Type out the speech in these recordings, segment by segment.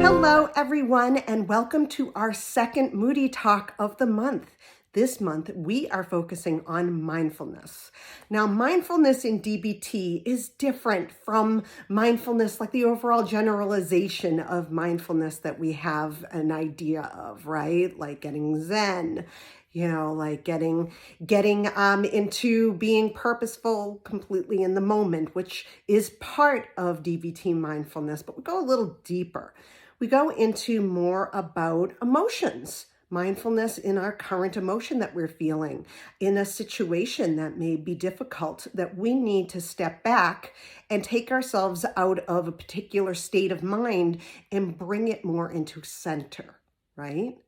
Hello, everyone, and welcome to our second Moody Talk of the month. This month, we are focusing on mindfulness. Now, mindfulness in DBT is different from mindfulness, like the overall generalization of mindfulness that we have an idea of, right? Like getting Zen, like getting into being purposeful completely in the moment, which is part of DBT mindfulness, but we go a little deeper. We go into more about emotions, mindfulness in our current emotion that we're feeling, in a situation that may be difficult, that we need to step back and take ourselves out of a particular state of mind and bring it more into center, right?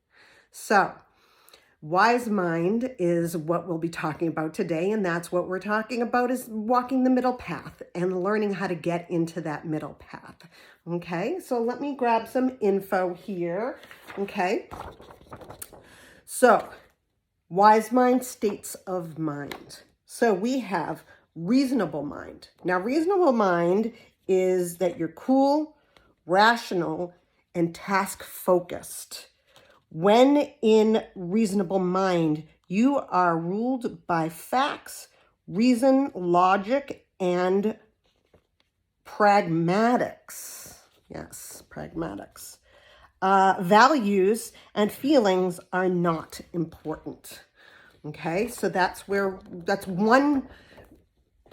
So, wise mind is what we'll be talking about today, and that's what we're talking about is walking the middle path and learning how to get into that middle path. Okay, so let me grab some info here. Okay, so wise mind, states of mind. So we have reasonable mind. Now, reasonable mind is that you're cool, rational, and task focused. When in reasonable mind, you are ruled by facts, reason, logic, and pragmatics. Yes, pragmatics. Values and feelings are not important. Okay, so that's one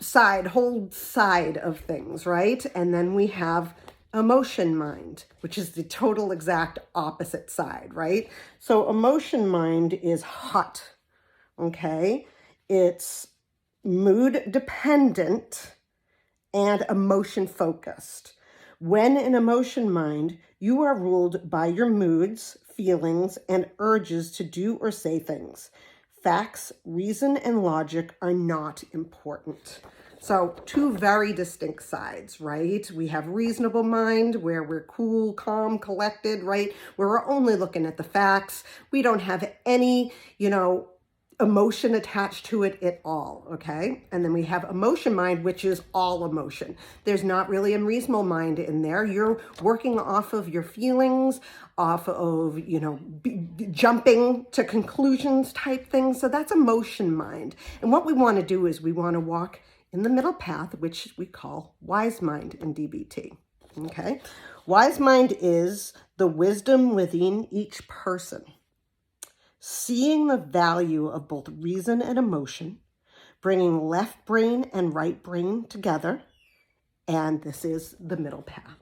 side, whole side of things, right? And then we have emotion mind, which is the total exact opposite side, right? So emotion mind is hot, okay? It's mood dependent and emotion focused. When in emotion mind, you are ruled by your moods, feelings, and urges to do or say things. Facts, reason, and logic are not important. So two very distinct sides, right? We have reasonable mind where we're cool, calm, collected, right? Where we're only looking at the facts. We don't have any, emotion attached to it at all, okay? And then we have emotion mind, which is all emotion. There's not really a reasonable mind in there. You're working off of your feelings, off of, jumping to conclusions type things. So that's emotion mind. And what we want to do is we want to walk in the middle path, which we call wise mind in DBT, okay? Wise mind is the wisdom within each person, seeing the value of both reason and emotion, bringing left brain and right brain together, and this is the middle path.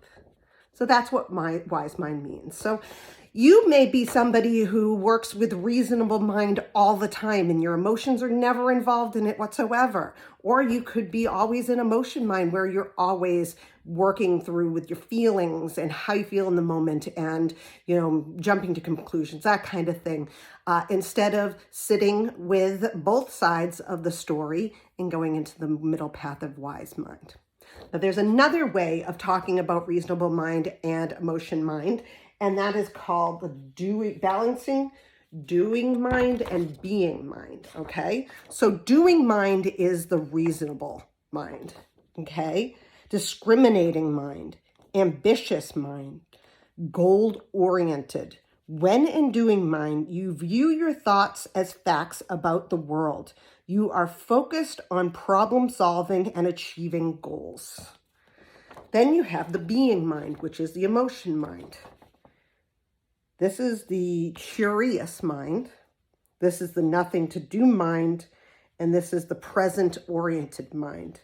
So that's what my wise mind means. So you may be somebody who works with reasonable mind all the time and your emotions are never involved in it whatsoever. Or you could be always in emotion mind where you're always working through with your feelings and how you feel in the moment and, jumping to conclusions, that kind of thing. Instead of sitting with both sides of the story and going into the middle path of wise mind. Now, there's another way of talking about reasonable mind and emotion mind, and that is called the balancing doing mind and being mind, okay? So doing mind is the reasonable mind, okay? Discriminating mind, ambitious mind, goal-oriented. When in doing mind, you view your thoughts as facts about the world. You are focused on problem solving and achieving goals. Then you have the being mind, which is the emotion mind. This is the curious mind. This is the nothing to do mind. And this is the present oriented mind.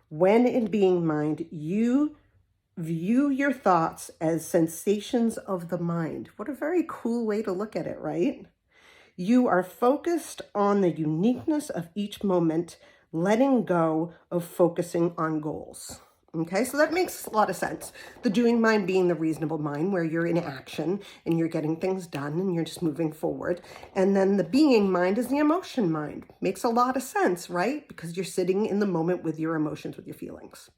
When in being mind, you view your thoughts as sensations of the mind. What a very cool way to look at it, right? You are focused on the uniqueness of each moment, letting go of focusing on goals. Okay, so that makes a lot of sense. The doing mind being the reasonable mind where you're in action and you're getting things done and you're just moving forward. And then the being mind is the emotion mind. Makes a lot of sense, right? Because you're sitting in the moment with your emotions, with your feelings.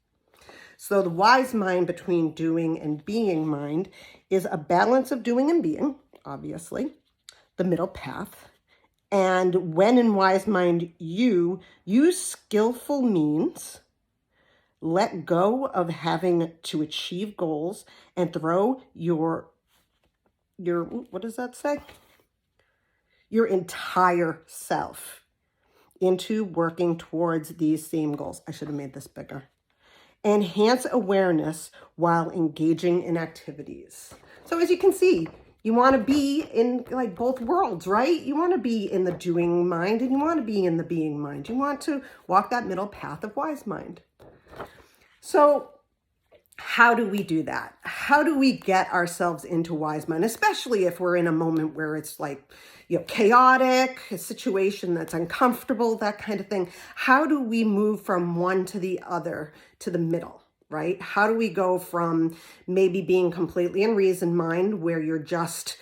So the wise mind between doing and being mind is a balance of doing and being, obviously, the middle path. And when in wise mind, you use skillful means, let go of having to achieve goals, and throw your what does that say? Your entire self into working towards these same goals. I should have made this bigger. Enhance awareness while engaging in activities. So as you can see, you want to be in like both worlds, right? You want to be in the doing mind and you want to be in the being mind. You want to walk that middle path of wise mind. So how do we do that? How do we get ourselves into wise mind, especially if we're in a moment where it's like, chaotic, a situation that's uncomfortable, that kind of thing? How do we move from one to the other to the middle, right? How do we go from maybe being completely in reason mind where you're just,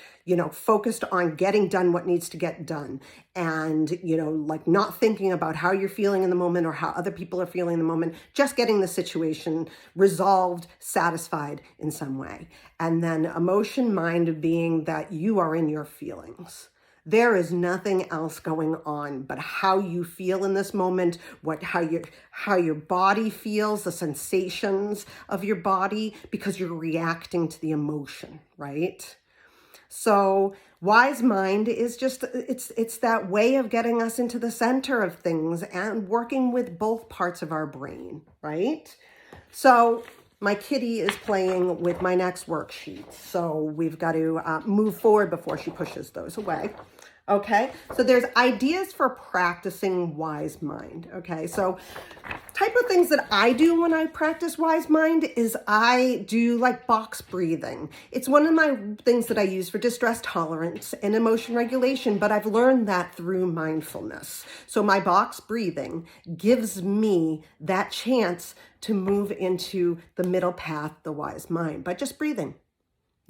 focused on getting done what needs to get done and, like not thinking about how you're feeling in the moment or how other people are feeling in the moment, just getting the situation resolved, satisfied in some way. And then emotion mind being that you are in your feelings. There is nothing else going on but how you feel in this moment, how your body feels, the sensations of your body, because you're reacting to the emotion, right? So wise mind is just, it's that way of getting us into the center of things and working with both parts of our brain, right? So my kitty is playing with my next worksheet. So we've got to move forward before she pushes those away. Okay, so there's ideas for practicing wise mind. Okay, so type of things that I do when I practice wise mind is I do like box breathing. It's one of my things that I use for distress tolerance and emotion regulation, but I've learned that through mindfulness. So my box breathing gives me that chance to move into the middle path, the wise mind, by just breathing.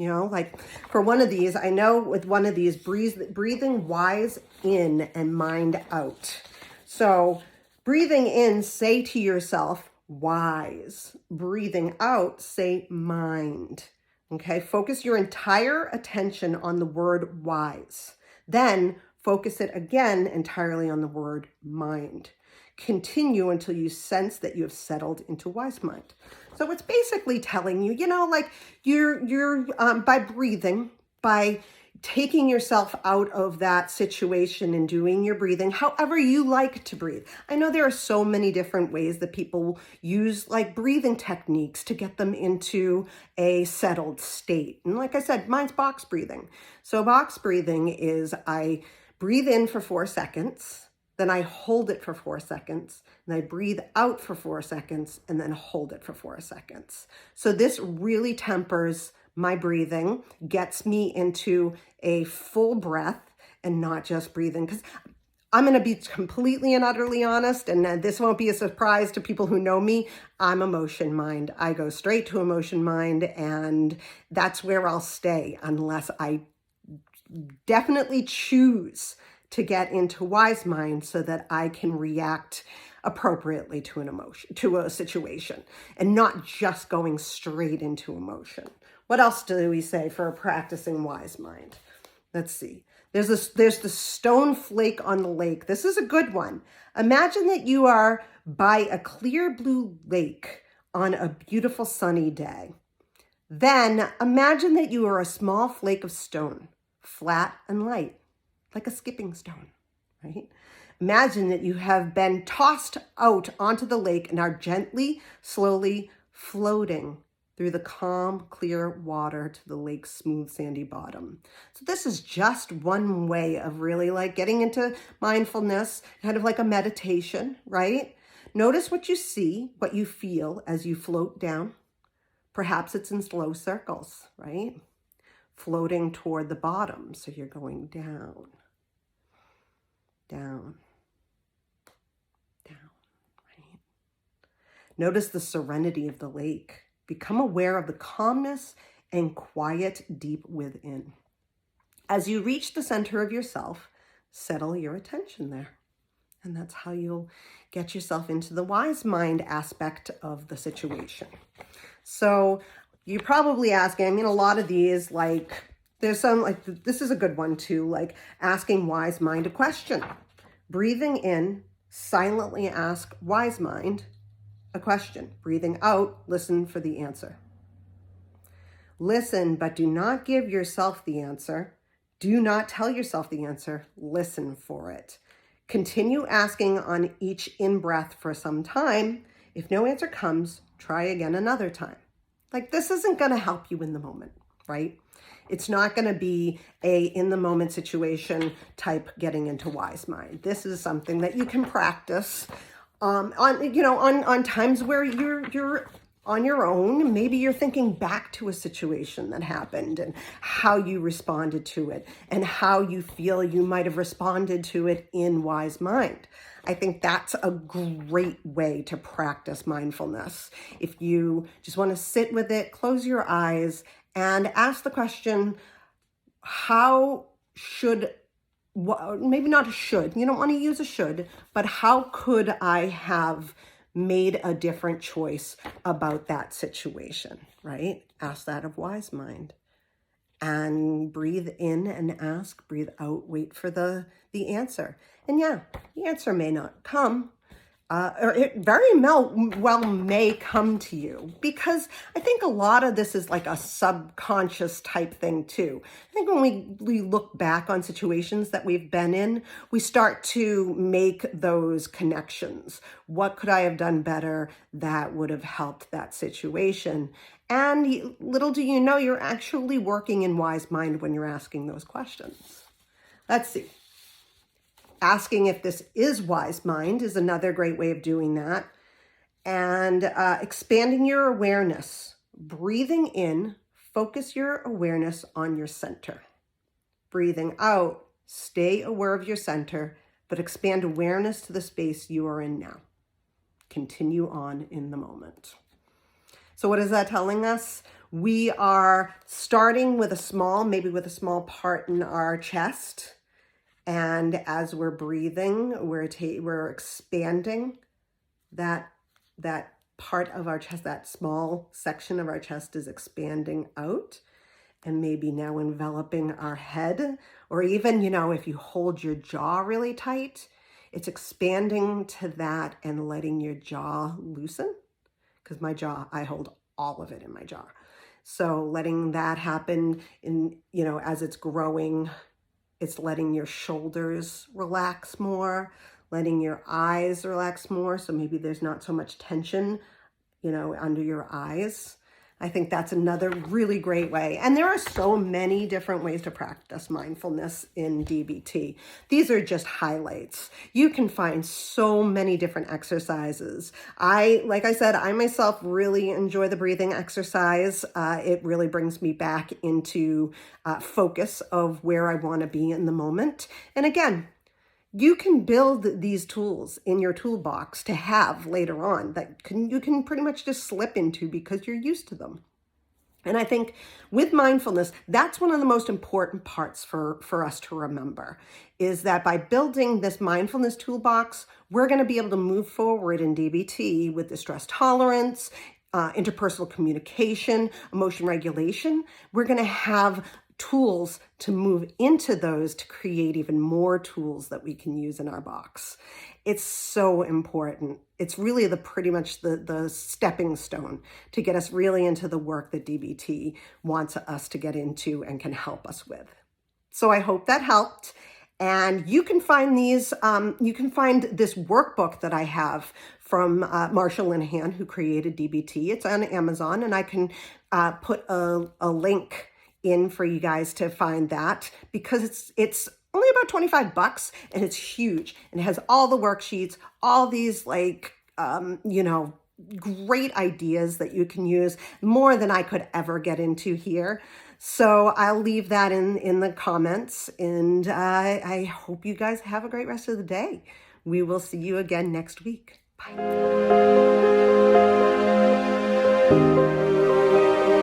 Like for one of these, I know with one of these, breathing wise in and mind out. So breathing in, say to yourself, wise. Breathing out, say mind. Okay, focus your entire attention on the word wise. Then focus it again entirely on the word mind. Continue until you sense that you have settled into wise mind. So it's basically telling you, like you're by breathing, by taking yourself out of that situation and doing your breathing, however you like to breathe. I know there are so many different ways that people use like breathing techniques to get them into a settled state. And like I said, mine's box breathing. So box breathing is I breathe in for 4 seconds. Then I hold it for 4 seconds, and I breathe out for 4 seconds, and then hold it for 4 seconds. So this really tempers my breathing, gets me into a full breath and not just breathing. Because I'm going to be completely and utterly honest, and this won't be a surprise to people who know me. I'm emotion mind. I go straight to emotion mind, and that's where I'll stay unless I definitely choose to get into wise mind so that I can react appropriately to an emotion, to a situation, and not just going straight into emotion. What else do we say for practicing wise mind? Let's see. There's the stone flake on the lake. This is a good one. Imagine that you are by a clear blue lake on a beautiful sunny day. Then imagine that you are a small flake of stone, flat and light, like a skipping stone, right? Imagine that you have been tossed out onto the lake and are gently, slowly floating through the calm, clear water to the lake's smooth, sandy bottom. So this is just one way of really like getting into mindfulness, kind of like a meditation, right? Notice what you see, what you feel as you float down. Perhaps it's in slow circles, right? Floating toward the bottom. So you're going down, down, down, right? Notice the serenity of the lake. Become aware of the calmness and quiet deep within. As you reach the center of yourself, settle your attention there. And that's how you'll get yourself into the wise mind aspect of the situation. So you're probably asking, a lot of these, like, there's some, like, this is a good one too, like asking wise mind a question. Breathing in, silently ask wise mind a question. Breathing out, listen for the answer. Listen, but do not give yourself the answer. Do not tell yourself the answer. Listen for it. Continue asking on each in-breath for some time. If no answer comes, try again another time. Like, this isn't going to help you in the moment, right? It's not going to be a in-the-moment situation type getting into wise mind. This is something that you can practice on times where you're on your own. Maybe you're thinking back to a situation that happened and how you responded to it and how you feel you might have responded to it in wise mind. I think that's a great way to practice mindfulness. If you just want to sit with it, close your eyes and ask the question, how should, maybe not a should, you don't want to use a should, but how could I have made a different choice about that situation, right? Ask that of wise mind. And breathe in and ask, breathe out, wait for the answer. And yeah, the answer may not come, or it very well may come to you, because I think a lot of this is like a subconscious type thing too. I think when we look back on situations that we've been in, we start to make those connections. What could I have done better that would have helped that situation? And little do you know, you're actually working in wise mind when you're asking those questions. Let's see. Asking if this is wise mind is another great way of doing that. And expanding your awareness. Breathing in, focus your awareness on your center. Breathing out, stay aware of your center, but expand awareness to the space you are in now. Continue on in the moment. So what is that telling us? We are starting with maybe with a small part in our chest. And as we're breathing, we're expanding that part of our chest, that small section of our chest is expanding out and maybe now enveloping our head. Or even, if you hold your jaw really tight, it's expanding to that and letting your jaw loosen. Because my jaw, I hold all of it in my jaw. So letting that happen as it's growing. It's letting your shoulders relax more, letting your eyes relax more. So maybe there's not so much tension, under your eyes. I think that's another really great way. And there are so many different ways to practice mindfulness in DBT. These are just highlights. You can find so many different exercises. Like I said, I myself really enjoy the breathing exercise. It really brings me back into focus of where I want to be in the moment. And again, you can build these tools in your toolbox to have later on that you can pretty much just slip into because you're used to them. And I think with mindfulness, that's one of the most important parts for us to remember, is that by building this mindfulness toolbox, we're going to be able to move forward in DBT with the stress tolerance, interpersonal communication, emotion regulation. We're going to have tools to move into those to create even more tools that we can use in our box. It's so important. It's really pretty much the stepping stone to get us really into the work that DBT wants us to get into and can help us with. So I hope that helped. And you can find this workbook that I have from Marsha Linehan, who created DBT. It's on Amazon, and I can put a link in for you guys to find that, because it's only about $25 and it's huge and it has all the worksheets, all these great ideas that you can use, more than I could ever get into here. So I'll leave that in the comments, and I hope you guys have a great rest of the day. We will see you again next week. Bye.